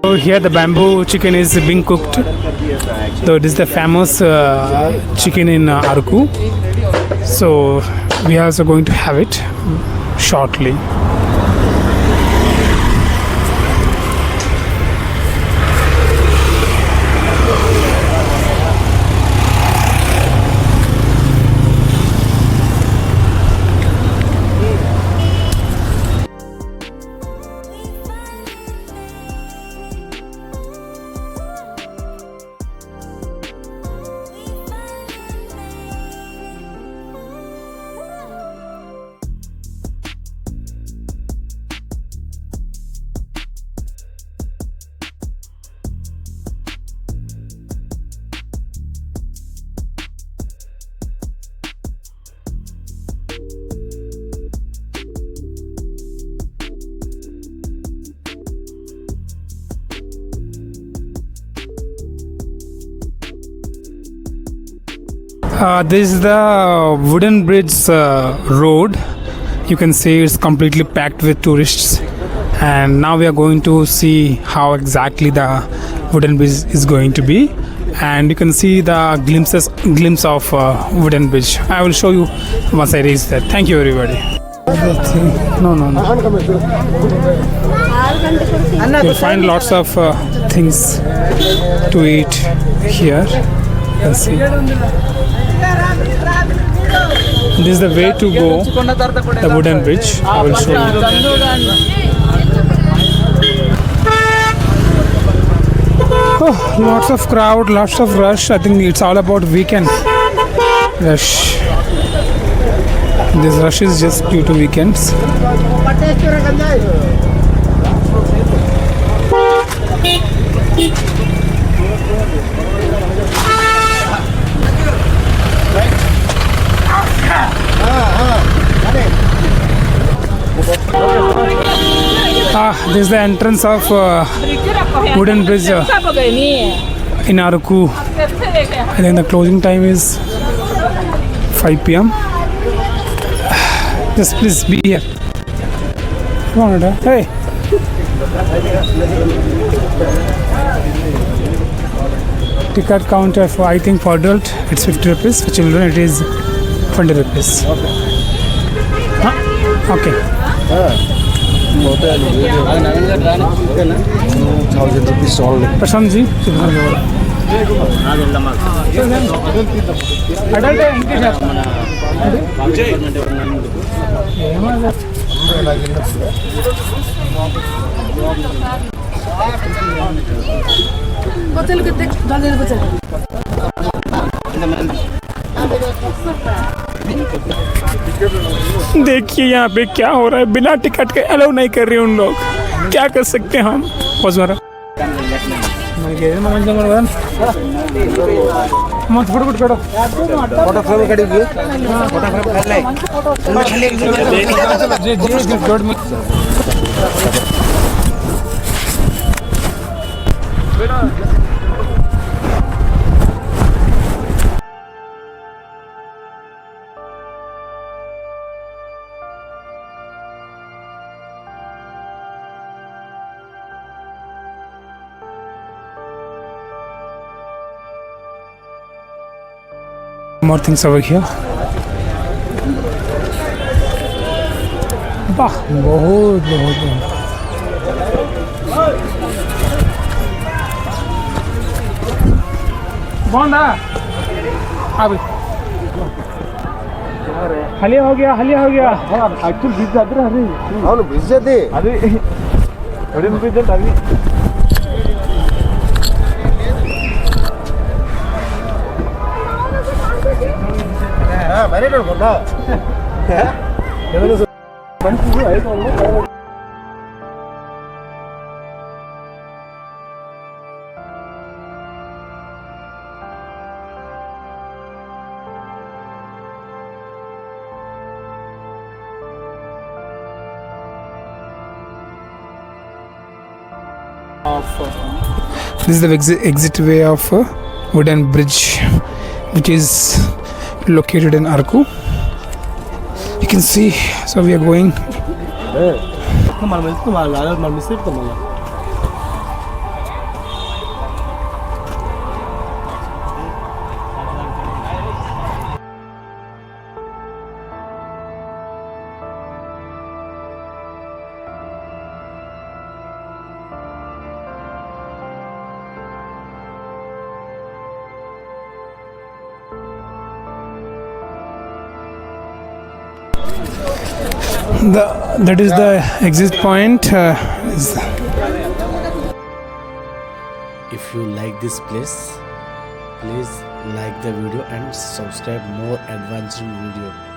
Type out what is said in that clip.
So here the bamboo chicken is being cooked. So this is the famous chicken in Araku. So we are also going to have it shortly. This is the wooden bridge road. You can see it's completely packed with tourists, and now we are going to see how exactly the wooden bridge is going to be, and you can see the glimpse of wooden bridge. I will show you once I reach there. Thank you everybody. No. You'll find lots of things to eat here. Let's see. This is the way to go, the wooden bridge. I will show you. Oh, lots of crowd, lots of rush. I think it's all about weekend rush. This rush is just due to weekends. This is the entrance of wooden bridge in Araku. I think the closing time is 5 p.m. Just please be here. Come on, hey. Ticket counter for, I think, for adult it's 50 rupees. For children it is 20 rupees. Okay. Prashant ji देखिए यहाँ पे क्या हो रहा है, बिना ticket के allow नहीं कर रहे उन लोग, क्या कर सकते हैं हम। More things over here. वाह, बहुत बंदा अभी हलिया हो गया एक्चुअली बीच जाते रहे हाँ बीच जाते अरे बड़े में बीच जाते अभी हाँ मैंने तो बोला ये तो बंद हुआ है तो This is the exit way of a wooden bridge which is located in Araku. You can see, so we are going. That is the exit point. If you like this place, please like the video and subscribe more adventure video.